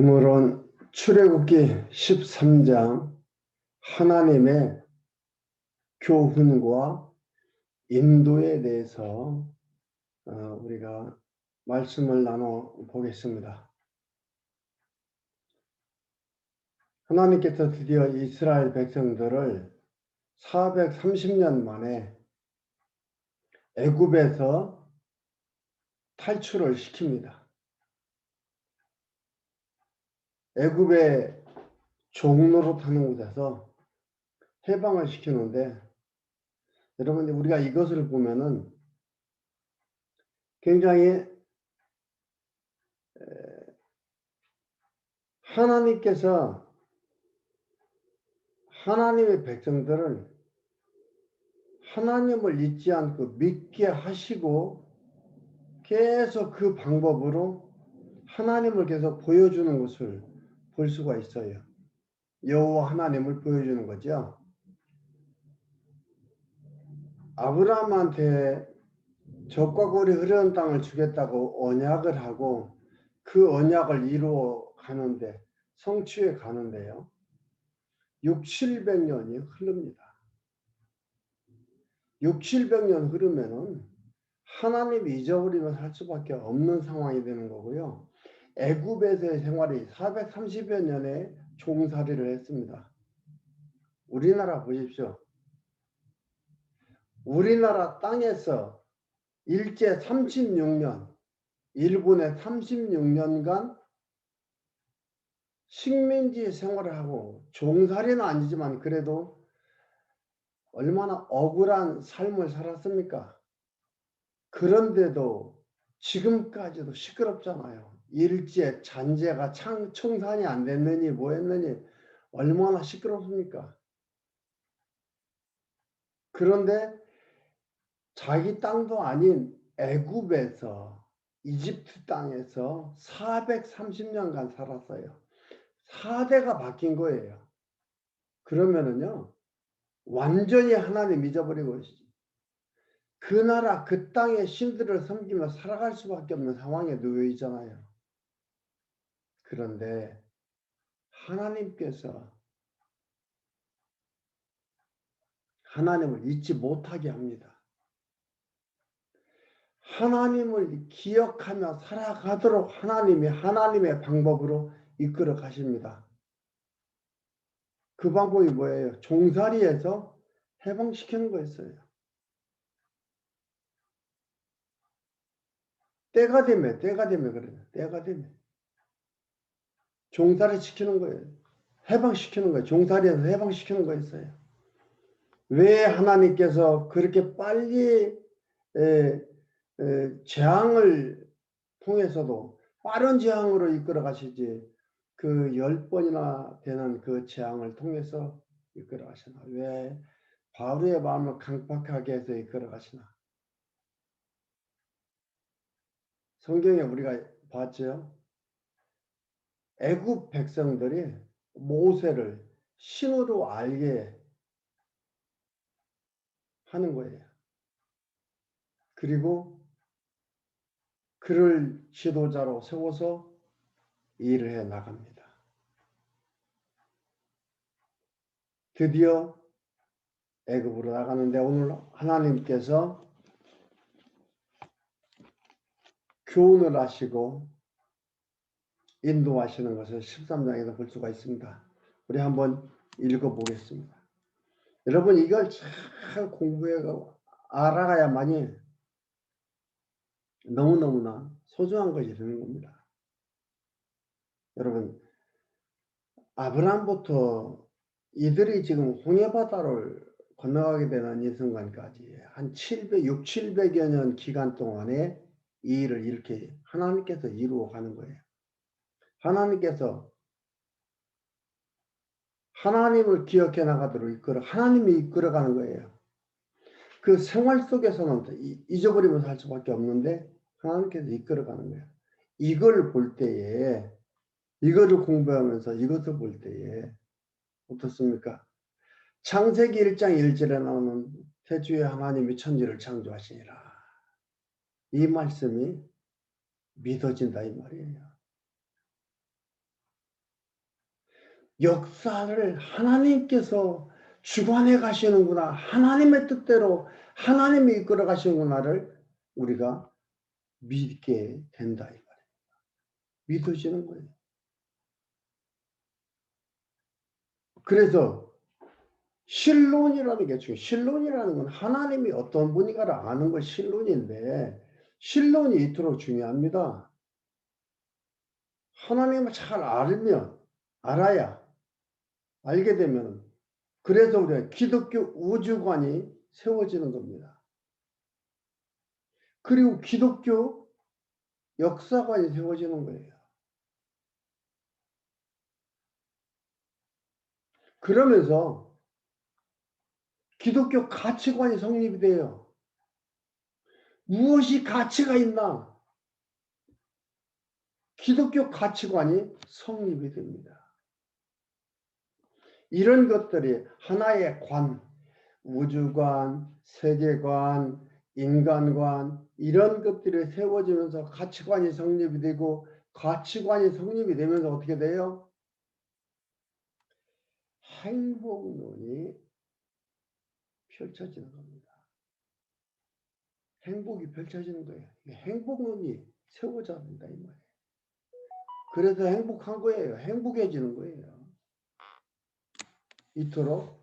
오늘은 출애굽기 13장 하나님의 교훈과 인도에 대해서 우리가 말씀을 나눠 보겠습니다. 하나님께서 드디어 이스라엘 백성들을 430년 만에 애굽에서 탈출을 시킵니다. 애굽의 종노릇하는 곳에서 해방을 시키는데, 여러분, 우리가 이것을 보면은 굉장히 하나님께서 하나님의 백성들을 하나님을 잊지 않고 믿게 하시고 계속 그 방법으로 하나님을 계속 보여주는 것을 볼 수가 있어요. 여호와 하나님을 보여주는 거죠. 아브라함한테 적과 꿀이 흐르는 땅을 주겠다고 언약을 하고 그 언약을 이루어 가는데, 성취해 가는데요, 600~700년이 흐릅니다. 600~700년 흐르면은 하나님이 잊어버리면 살 수밖에 없는 상황이 되는 거고요. 애굽에서의 생활이 430여 년의 종살이를 했습니다. 우리나라 보십시오. 우리나라 땅에서 일제 36년, 일본의 36년간 식민지 생활을 하고, 종살이는 아니지만 그래도 얼마나 억울한 삶을 살았습니까? 그런데도 지금까지도 시끄럽잖아요. 일제 잔재가 청산이 안 됐느니 뭐 했느니 얼마나 시끄럽습니까? 그런데 자기 땅도 아닌 애굽에서, 이집트 땅에서 430년간 살았어요. 4대가 바뀐 거예요. 그러면은요, 완전히 하나님 잊어버리고 그 나라 그 땅의 신들을 섬기며 살아갈 수밖에 없는 상황에 놓여 있잖아요. 그런데 하나님께서 하나님을 잊지 못하게 합니다. 하나님을 기억하며 살아가도록 하나님이 하나님의 방법으로 이끌어 가십니다. 그 방법이 뭐예요? 종살이에서 해방시키는 거였어요. 때가 되면 그래요. 때가 되면 종살이 시키는 거예요. 해방시키는 거예요. 종살이에서 해방시키는 거였어요. 왜 하나님께서 그렇게 빨리 재앙을 통해서도 빠른 재앙으로 이끌어 가시지, 그 10번이나 되는 그 재앙을 통해서 이끌어 가시나? 왜 바울의 마음을 강팍하게 해서 이끌어 가시나? 성경에 우리가 봤죠. 애굽 백성들이 모세를 신으로 알게 하는 거예요. 그리고 그를 지도자로 세워서 일을 해 나갑니다. 드디어 애굽으로 나가는데, 오늘 하나님께서 교훈을 하시고 인도하시는 것을 13장에서 볼 수가 있습니다. 우리 한번 읽어보겠습니다. 여러분, 이걸 잘 공부해서 알아가야만이 너무너무나 소중한 것이 되는 겁니다. 여러분, 아브라함부터 이들이 지금 홍해바다를 건너가게 되는 이 순간까지 한 600~700여 년 기간 동안에 이 일을 이렇게 하나님께서 이루어 가는 거예요. 하나님께서 하나님을 기억해 나가도록 하나님이 이끌어가는 거예요. 그 생활 속에서는 잊어버리면서 할 수밖에 없는데 하나님께서 이끌어가는 거예요. 이걸 볼 때에, 이거를 공부하면서 이것을 볼 때에 어떻습니까? 창세기 1장 1절에 나오는 태초에 하나님이 천지를 창조하시니라, 이 말씀이 믿어진다 이 말이에요. 역사를 하나님께서 주관해 가시는구나. 하나님의 뜻대로 하나님이 이끌어 가시는구나를 우리가 믿게 된다. 이 말이에요. 믿어지는 거예요. 그래서 신론이라는 게 중요해요. 신론이라는 건 하나님이 어떤 분인가를 아는 걸 신론인데 신론이 이토록 중요합니다. 하나님을 잘 알아야 알게 되면 그래서 우리가 기독교 우주관이 세워지는 겁니다. 그리고 기독교 역사관이 세워지는 거예요. 그러면서 기독교 가치관이 성립이 돼요. 무엇이 가치가 있나? 기독교 가치관이 성립이 됩니다. 이런 것들이 하나의 관, 우주관, 세계관, 인간관 이런 것들이 세워지면서 가치관이 성립이 되고 가치관이 성립이 되면서 어떻게 돼요? 행복론이 펼쳐지는 겁니다. 행복이 펼쳐지는 거예요. 행복론이 세워져야 된다 이 말이에요. 그래서 행복한 거예요. 행복해지는 거예요. 이토록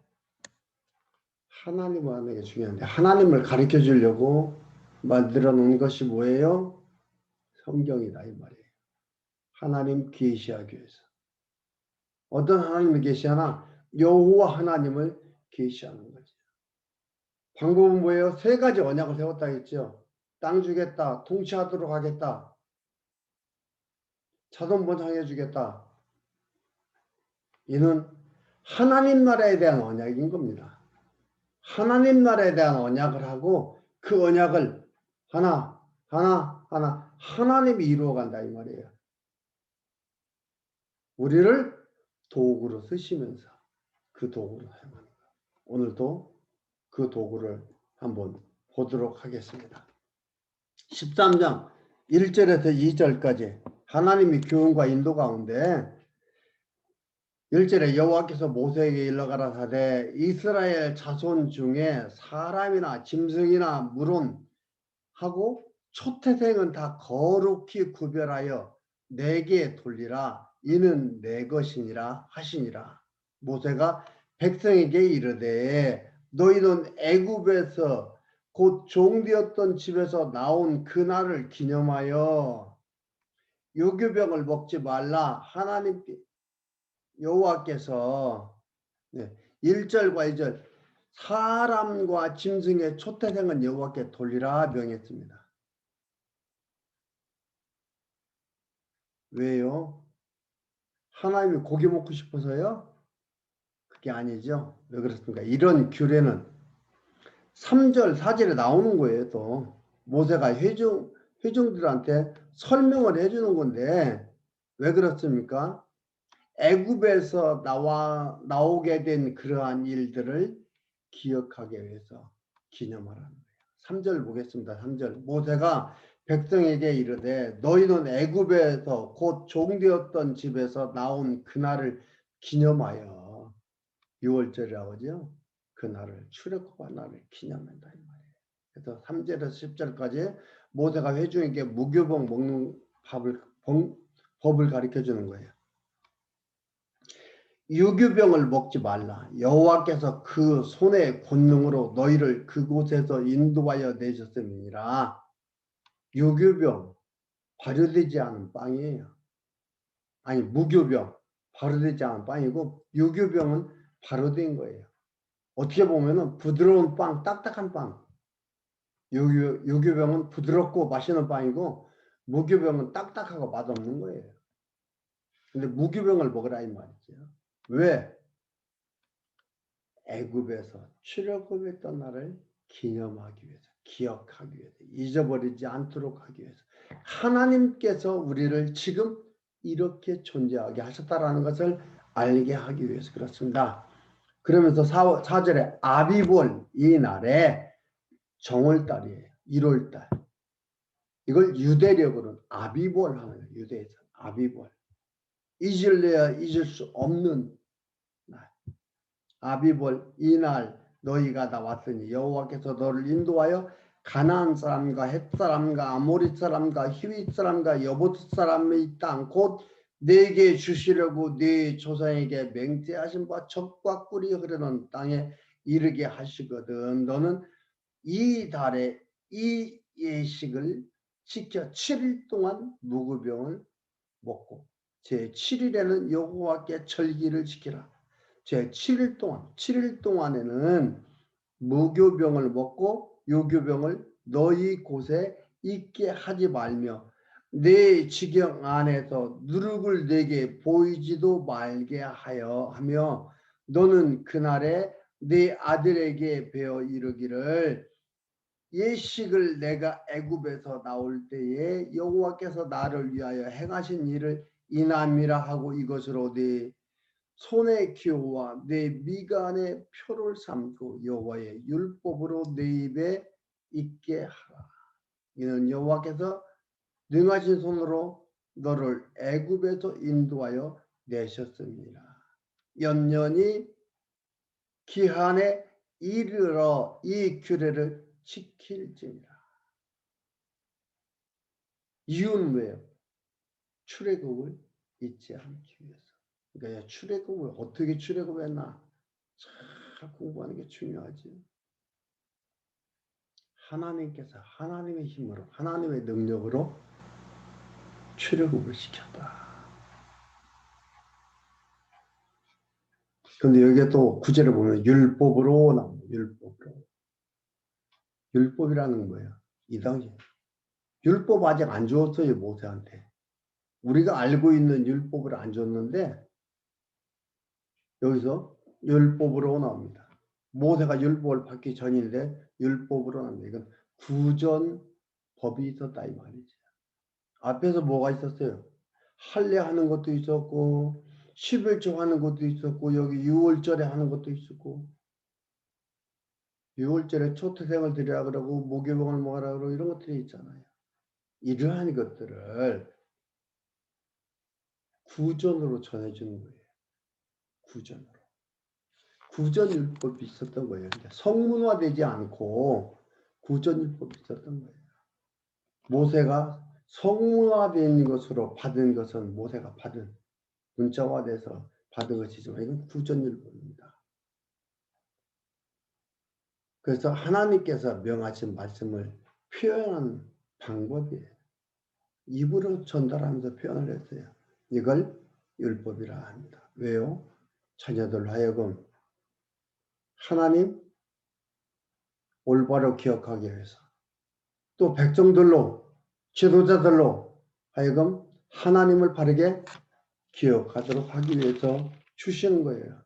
하나님을 아는 게 중요한데 하나님을 가르쳐 주려고 만들어 놓은 것이 뭐예요? 성경이다 이 말이에요. 하나님 계시하기 위해서. 어떤 하나님을 계시하나? 여호와 하나님을 계시하는 거죠. 방법은 뭐예요? 세 가지 언약을 세웠다 했죠. 땅 주겠다. 통치하도록 하겠다. 자손 번창해 주겠다. 이는 하나님 나라에 대한 언약인 겁니다. 하나님 나라에 대한 언약을 하고 그 언약을 하나님이 이루어 간다 이 말이에요. 우리를 도구로 쓰시면서 그 도구로 사용하는 거예요. 오늘도 그 도구를 한번 보도록 하겠습니다. 13장 1절에서 2절까지 하나님의 교훈과 인도 가운데 1절에 여호와께서 모세에게 일러가라 하되 이스라엘 자손 중에 사람이나 짐승이나 물은 하고 초태생은 다 거룩히 구별하여 내게 돌리라 이는 내 것이니라 하시니라. 모세가 백성에게 이르되 너희는 애굽에서 곧 종되었던 집에서 나온 그날을 기념하여 유교병을 먹지 말라. 하나님께 여호와께서 1절과 2절 사람과 짐승의 초태생은 여호와께 돌리라 명했습니다. 왜요? 하나님이 고기 먹고 싶어서요? 그게 아니죠. 왜 그렇습니까? 이런 규례는 3절, 4절에 나오는 거예요. 또 모세가 회중들한테 설명을 해주는 건데 왜 그렇습니까? 애굽에서 나오게 된 그러한 일들을 기억하기 위해서 기념하라는 거예요. 3절 보겠습니다. 3절 모세가 백성에게 이르되 너희는 애굽에서 곧 종되었던 집에서 나온 그날을 기념하여 6월절이라고 하죠. 그날을 출애굽한 날을 기념한다 이 말이에요. 그래서 3절에서 10절까지 모세가 회중에게 무교병 먹는 법을 가르쳐 주는 거예요. 유교병을 먹지 말라. 여호와께서 그 손의 권능으로 너희를 그곳에서 인도하여 내셨음이니라. 유교병 발효되지 않은 빵이에요. 아니 무교병 발효되지 않은 빵이고 유교병은 발효된 거예요. 어떻게 보면은 부드러운 빵, 딱딱한 빵. 유교병은 부드럽고 맛있는 빵이고 무교병은 딱딱하고 맛없는 거예요. 근데 무교병을 먹으라 이 말이죠. 왜? 애굽에서 출애굽했던 날을 기념하기 위해서, 기억하기 위해서, 잊어버리지 않도록 하기 위해서 하나님께서 우리를 지금 이렇게 존재하게 하셨다라는 것을 알게 하기 위해서 그렇습니다. 그러면서 4절에 아비볼 이 날에 정월달이에요. 1월달. 이걸 유대력으로는 아비볼 하는 거예요. 유대에서 아비볼. 잊을래야 잊을 수 없는 아비볼 이날 너희가 다 왔으니 여호와께서 너를 인도하여 가나안 사람과 헷 사람과 아모리 사람과 히윗 사람과 여보스 사람의 땅 곧 내게 주시려고 네 조상에게 맹세하신 바 젖과 꿀이 흐르는 땅에 이르게 하시거든. 너는 이 달에 이 예식을 지켜 7일 동안 무교병을 먹고 제 7일에는 여호와께 절기를 지키라. 제 7일 동안에는 무교병을 먹고 요교병을 너희 곳에 있게 하지 말며 내 지경 안에서 누룩을 내게 보이지도 말게 하며 너는 그날에 네 아들에게 배어 이르기를 예식을 내가 애굽에서 나올 때에 여호와께서 나를 위하여 행하신 일을 이남이라 하고 이것으로 네 손의 기호와 내 미간의 표를 삼고 여호와의 율법으로 내 입에 있게 하라. 이는 여호와께서 능하신 손으로 너를 애굽에서 인도하여 내셨습니다. 연년이 기한에 이르러 이 규례를 지킬지니라. 이유는 왜요? 출애굽을 잊지 않기 위해서. 그러니까 출애굽을 어떻게 출애굽했나 잘 공부하는 게 중요하지. 하나님께서 하나님의 힘으로 하나님의 능력으로 출애굽을 시켰다. 그런데 여기에 또 구절을 보면 율법으로 나옵니다. 율법으로. 율법이라는 거예요. 이 당시 율법 아직 안 줬어요. 모세한테. 우리가 알고 있는 율법을 안 줬는데 여기서 율법으로 나옵니다. 모세가 율법을 받기 전인데 율법으로 나옵니다. 이건 구전법이 있었다 이 말이죠. 앞에서 뭐가 있었어요? 할례하는 것도 있었고 11조 하는 것도 있었고 여기 6월절에 하는 것도 있었고 6월절에 초태생을 드리라 그러고 목요병을 먹으라 그러고 이런 것들이 있잖아요. 이러한 것들을 구전으로 전해주는 거예요. 구전으로. 구전율법이 있었던 거예요. 그러니까 성문화되지 않고 구전율법이 있었던 거예요. 모세가 성문화된 것으로 받은 것은 모세가 받은 문자화돼서 받은 것이지만 이건 구전율법입니다. 그래서 하나님께서 명하신 말씀을 표현하는 방법이에요. 입으로 전달하면서 표현을 했어요. 이걸 율법이라 합니다. 왜요? 자녀들 하여금 하나님 올바로 기억하기 위해서 또 백성들로 지도자들로 하여금 하나님을 바르게 기억하도록 하기 위해서 주시는 거예요.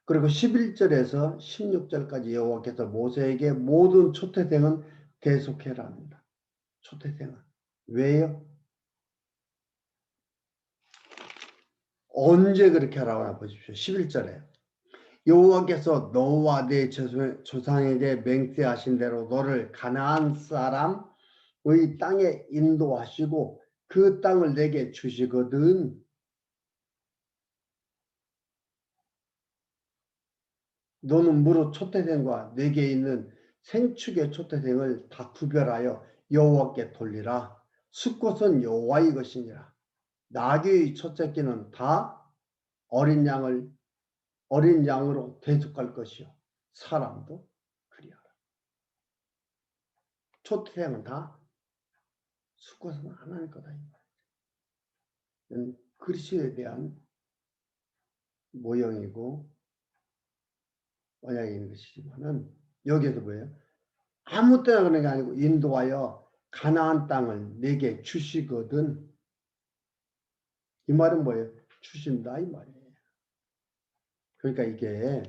그리고 11절에서 16절까지 여호와께서 모세에게 모든 초태생은 계속해라 합니다. 초태생은. 왜요? 언제 그렇게 하라고 보십시오. 11절에. 여호와께서 너와 네 조상에게 맹세하신 대로 너를 가나안 사람의 땅에 인도하시고 그 땅을 내게 주시거든. 너는 무릇 초태생과 내게 있는 생축의 초태생을 다 구별하여 여호와께 돌리라. 숫것은 여호와의 것이니라. 나귀의 첫째끼는 다 어린 양으로 대속할 것이요 사람도 그리하라. 초태생은 다 숫것은 하나님 거다. 그리스도에 대한 모형이고 언약인 것이지만은 여기에서 뭐예요? 아무 때나 그런 게 아니고 인도하여 가나안 땅을 내게 주시거든. 이 말은 뭐예요? 주신다 이 말이에요. 그러니까 이게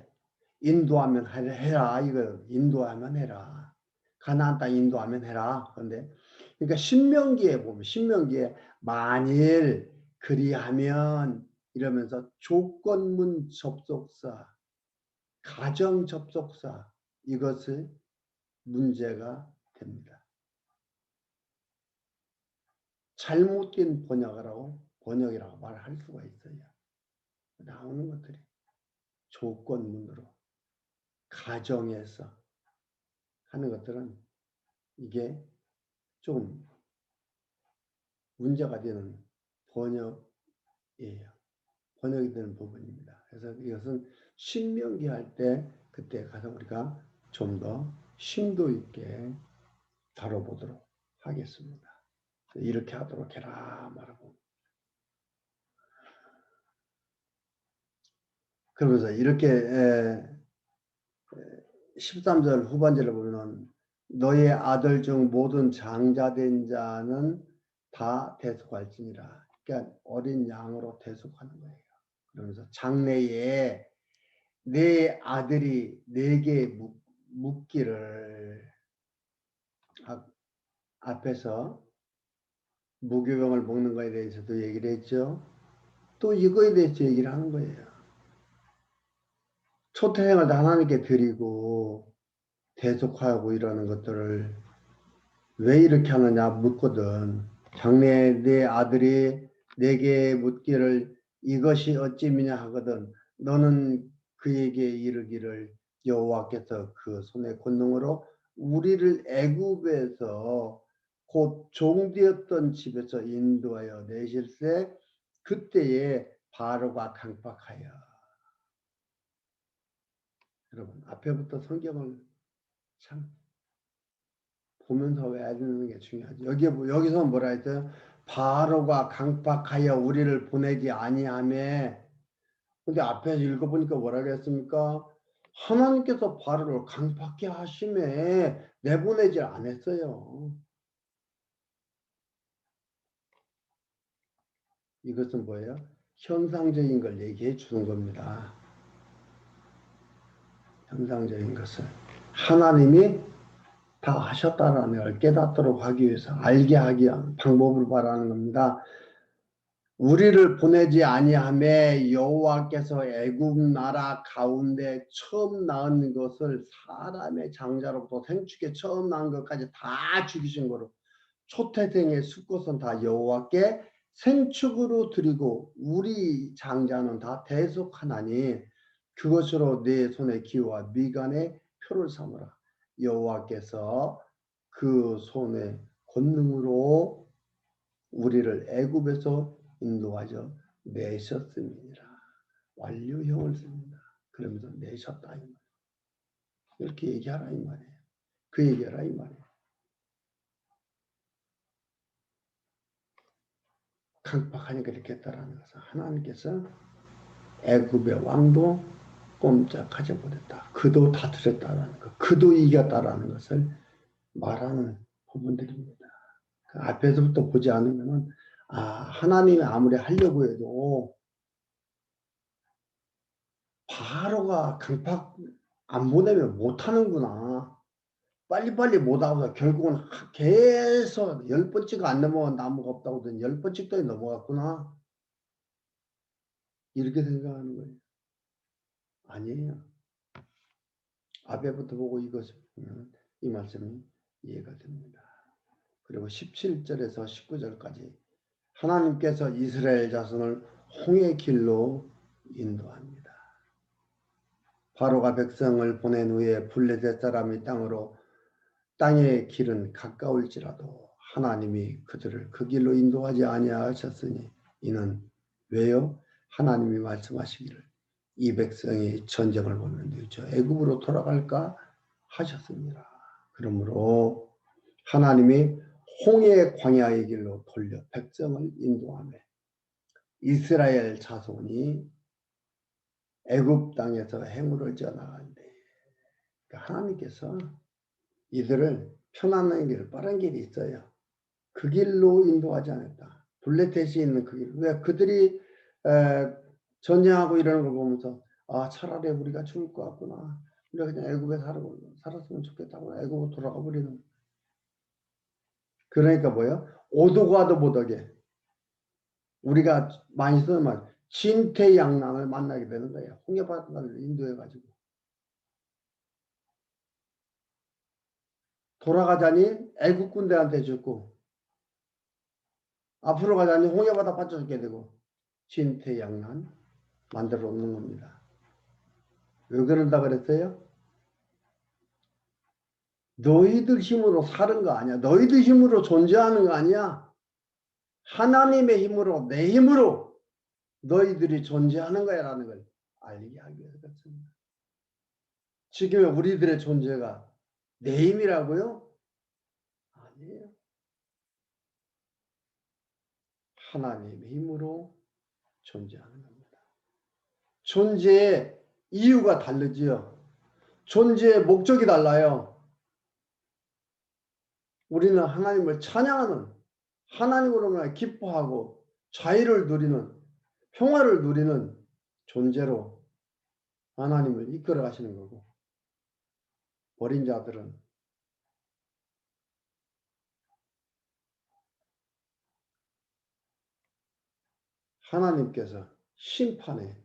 인도하면 해라 이거 인도하면 해라. 가나안 땅 인도하면 해라. 그런데 그러니까 신명기에 보면 신명기에 만일 그리하면 이러면서 조건문 접속사 가정 접속사 이것을 문제가 됩니다. 잘못된 번역이라고 말할 수가 있어요. 나오는 것들이 조건문으로 가정에서 하는 것들은 이게 좀 문제가 되는 번역이에요. 번역이 되는 부분입니다. 그래서 이것은 신명기 할 때 그때 가서 우리가 좀 더 심도 있게 다뤄보도록 하겠습니다. 이렇게 하도록 해라 말하고. 그러면서 이렇게 13절 후반절을 보면 너의 아들 중 모든 장자된 자는 다 대속할지니라. 그러니까 어린 양으로 대속하는 거예요. 그러면서 장래에 내 아들이 내게 묻기를 앞에서 무교병을 먹는 거에 대해서도 얘기를 했죠. 또 이거에 대해서 얘기를 하는 거예요. 초태행을 하나님께 드리고 대속하고 이러는 것들을 왜 이렇게 하느냐 묻거든. 장래에 내 아들이 내게 묻기를 이것이 어찌미냐 하거든. 너는 그에게 이르기를 여호와께서 그 손의 권능으로 우리를 애굽에서 곧 종되었던 집에서 인도하여 내실세 그때에 바로가 강박하여. 여러분 앞에부터 성경을 참 보면서 외워야 되는 게 중요하죠. 여기서 뭐라 했어요? 바로가 강박하여 우리를 보내지 아니하며. 근데 앞에서 읽어보니까 뭐라 그랬습니까? 하나님께서 바로를 강박케 하심에 내보내지 않았어요. 이것은 뭐예요? 현상적인 걸 얘기해 주는 겁니다. 현상적인 것을. 하나님이 다 하셨다라는 걸 깨닫도록 하기 위해서 알게 하기 위한 방법을 말하는 겁니다. 우리를 보내지 아니하매 여호와께서 애굽 나라 가운데 처음 낳은 것을 사람의 장자로부터 생축에 처음 낳은 것까지 다 죽이신 거로 초태생의 수컷은 다 여호와께 생축으로 드리고 우리 장자는 다 대속하나니 그것으로 내 손의 기호와 미간의 표를 삼으라. 여호와께서 그 손의 권능으로 우리를 애굽에서 인도하여 내셨음이니라. 완료형을 씁니다. 그러면서 내셨다 이 말이에요. 이렇게 얘기하라 이 말이에요. 그 얘기하라 이 말이에요. 강박하니까 이렇게 했다라는 것은 하나님께서 애굽의 왕도 꼼짝하지 못했다. 그도 다스렸다라는 것, 그도 이겼다라는 것을 말하는 부분들입니다. 그 앞에서부터 보지 않으면은 하나님이 아무리 하려고 해도 바로가 강박 안 보내면 못하는구나. 빨리빨리 못하고서 결국은 계속 10번째가 안 넘어간 나무가 없다고 하더니 10번째까지 넘어갔구나. 이렇게 생각하는 거예요. 아니에요. 앞에부터 보고 이것을 보면 이 말씀이 이해가 됩니다. 그리고 17절에서 19절까지 하나님께서 이스라엘 자손을 홍해 길로 인도합니다. 바로가 백성을 보낸 후에 블레셋 사람이 땅의 길은 가까울지라도 하나님이 그들을 그 길로 인도하지 아니하셨으니 이는 왜요? 하나님이 말씀하시기를 이 백성이 전쟁을 벌이는데 저 애굽으로 돌아갈까 하셨습니다. 그러므로 하나님이 홍해 광야의 길로 돌려 백성을 인도하며 이스라엘 자손이 애굽 땅에서 해물을 쪄나가는데 그러니까 하나님께서 이들을 편안한 길, 빠른 길이 있어요. 그 길로 인도하지 않았다. 블레셋이 있는 그 길. 왜 그들이 전쟁하고 이러는 걸 보면서 차라리 우리가 죽을 것 같구나. 우리가 그냥 애굽에 살았으면 좋겠다고 애굽으로 돌아가 버리는. 그러니까 뭐예요? 오도 가도 못하게 우리가 많이 쓰는 말 진퇴양난을 만나게 되는 거예요. 홍해바다를 인도해가지고 돌아가자니 애국 군대한테 죽고 앞으로 가자니 홍해바다 빠져 죽게 되고 진퇴양난. 만들어 놓는 겁니다. 왜 그런다 그랬어요? 너희들 힘으로 사는 거 아니야. 너희들 힘으로 존재하는 거 아니야. 하나님의 힘으로, 내 힘으로 너희들이 존재하는 거야 라는 걸 알리게 하기 위해서 그렇습니다. 지금 우리들의 존재가 내 힘이라고요? 아니에요. 하나님의 힘으로 존재하는 겁니다. 존재의 이유가 다르지요. 존재의 목적이 달라요. 우리는 하나님을 찬양하는, 하나님으로만 기뻐하고 자유를 누리는, 평화를 누리는 존재로 하나님을 이끌어 가시는 거고, 어린 자들은 하나님께서 심판의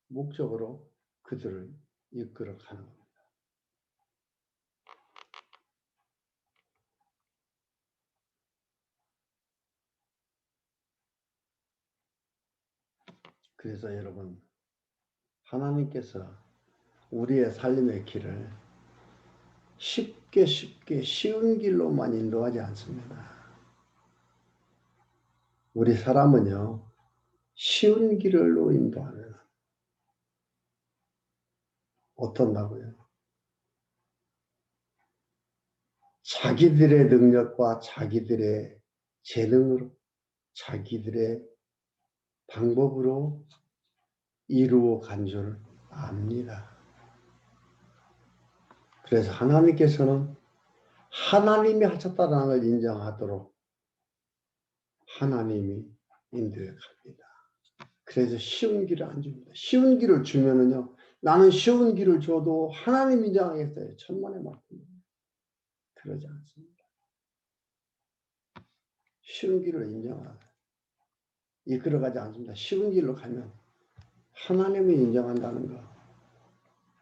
목적으로 그들을 이끌어 가는 겁니다. 그래서 여러분, 하나님께서 우리의 삶의 길을 쉽게 쉬운 길로만 인도하지 않습니다. 우리 사람은요, 쉬운 길로 인도하면 어떤다고요? 자기들의 능력과 자기들의 재능으로, 자기들의 방법으로 이루어 간 줄 압니다. 그래서 하나님께서는 하나님이 하셨다는 걸 인정하도록 하나님이 인도해 갑니다. 그래서 쉬운 길을 안 줍니다. 쉬운 길을 주면은요, 나는 쉬운 길을 줘도 하나님 인정하겠어요. 천만의 말씀입니다. 그러지 않습니다. 쉬운 길을 인정하고 이끌어가지 않습니다. 쉬운 길로 가면 하나님이 인정한다는 거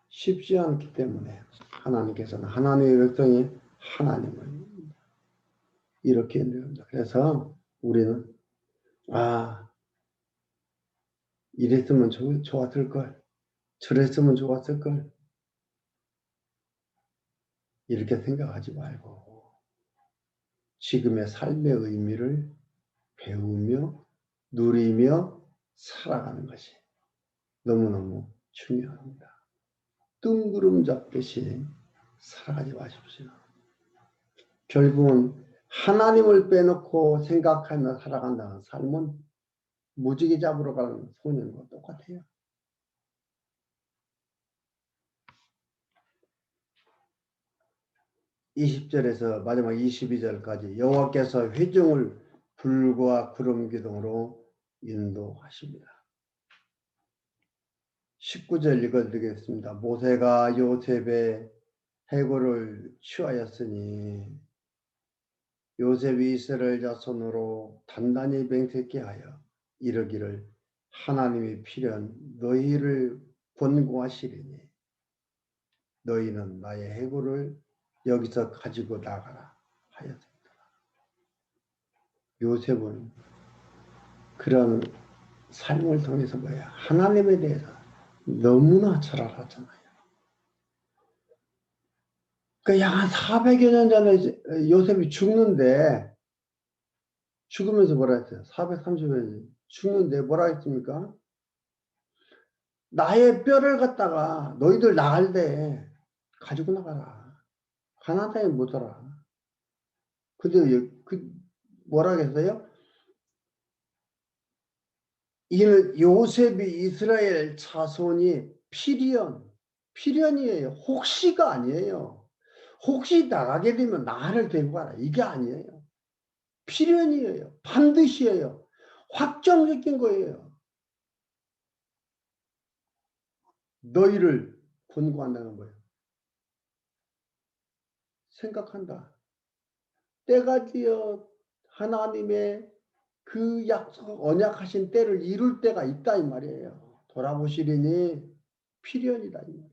쉽지 않기 때문에 하나님께서는 하나님의 백성이 하나님을 이렇게 인도합니다. 그래서 우리는 이랬으면 좋았을 걸, 저랬으면 좋았을 걸 이렇게 생각하지 말고 지금의 삶의 의미를 배우며 누리며 살아가는 것이 너무너무 중요합니다. 뜬구름 잡듯이 살아가지 마십시오. 결국은 하나님을 빼놓고 생각하며 살아간다는 삶은 무지개 잡으러 가는 소년과 똑같아요. (20절에서) 마지막 (22절까지) 여호와께서 회중을 불과 구름 기둥으로 인도하십니다. 19절 읽어드리겠습니다. 모세가 요셉의 해골을 취하였으니 요셉이 이스라엘 자손으로 단단히 맹세케 하여 이르기를 하나님이 필연 너희를 권고하시리니 너희는 나의 해골을 여기서 가지고 나가라 하였습니다. 요셉은 그런 삶을 통해서 뭐야? 하나님에 대해서 너무나 잘 알았잖아요. 그러니까 약 한 400여 년 전에 요셉이 죽는데 죽으면서 뭐라 했어요? 430여 년 죽는데 뭐라 했습니까? 나의 뼈를 갖다가 너희들 나갈 때 가지고 나가라. 가나안 땅에 못 살아. 근데 뭐라 했어요? 이는 요셉이 이스라엘 자손이 필연이에요. 혹시가 아니에요. 혹시 나가게 되면 나를 데리고 가라. 이게 아니에요. 필연이에요. 반드시예요. 확정적인 거예요. 너희를 권고한다는 거예요. 생각한다. 때가 되어 하나님의 그 약속, 언약하신 때를 이룰 때가 있다 이 말이에요. 돌아보시리니 필연이다 이 말이에요.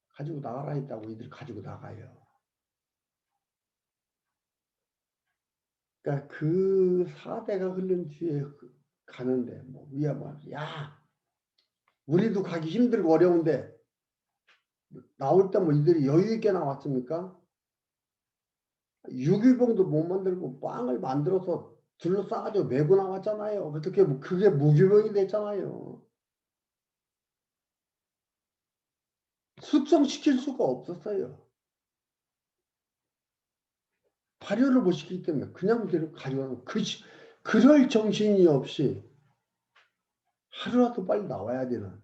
가지고 나가라 했다고 이들 가지고 나가요. 그러니까 그 4대가 흐른 뒤에 가는데 뭐 위험한 야 우리도 가기 힘들고 어려운데 나올 때 뭐 이들이 여유 있게 나왔습니까? 6일봉도 못 만들고 빵을 만들어서 둘러싸가지고 메고 나왔잖아요. 어떻게 그게 무기병이 됐잖아요. 숙성시킬 수가 없었어요. 발효를 못 시키기 때문에 그냥 가져가는 그럴 정신이 없이 하루라도 빨리 나와야 되는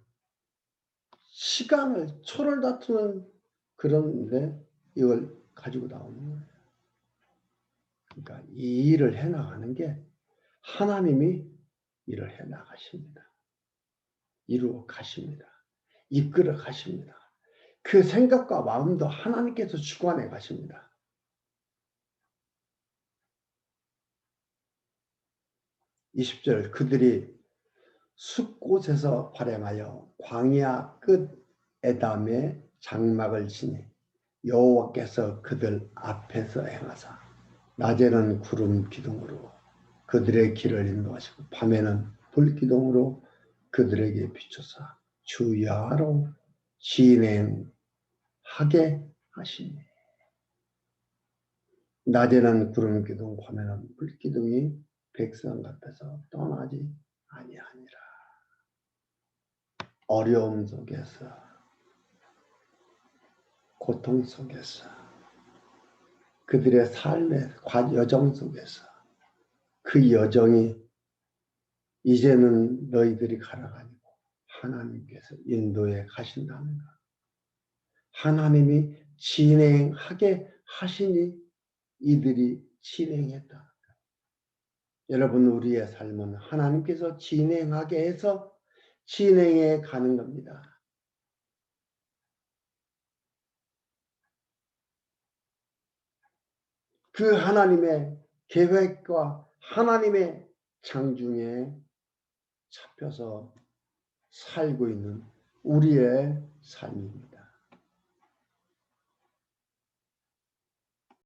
시간을 초를 다투는 그런데 이걸 가지고 나오는 거예요. 그러니까 이 일을 해나가는 게 하나님이 일을 해나가십니다. 이루어 가십니다. 이끌어 가십니다. 그 생각과 마음도 하나님께서 주관해 가십니다. (20절) 그들이 숲곳에서 발행하여 광야 끝 에담에 장막을 치니 여호와께서 그들 앞에서 행하사 낮에는 구름 기둥으로 그들의 길을 인도하시고 밤에는 불 기둥으로 그들에게 비춰서 주야로 진행하게 하시니 낮에는 구름 기둥 밤에는 불 기둥이 백성 앞에서 떠나지 아니하니라. 어려움 속에서 고통 속에서 그들의 삶의 여정 속에서 그 여정이 이제는 너희들이 가라가 아니고 하나님께서 인도해 가신다는 것. 하나님이 진행하게 하시니 이들이 진행했다. 여러분 우리의 삶은 하나님께서 진행하게 해서 진행해 가는 겁니다. 그 하나님의 계획과 하나님의 장중에 잡혀서 살고 있는 우리의 삶입니다.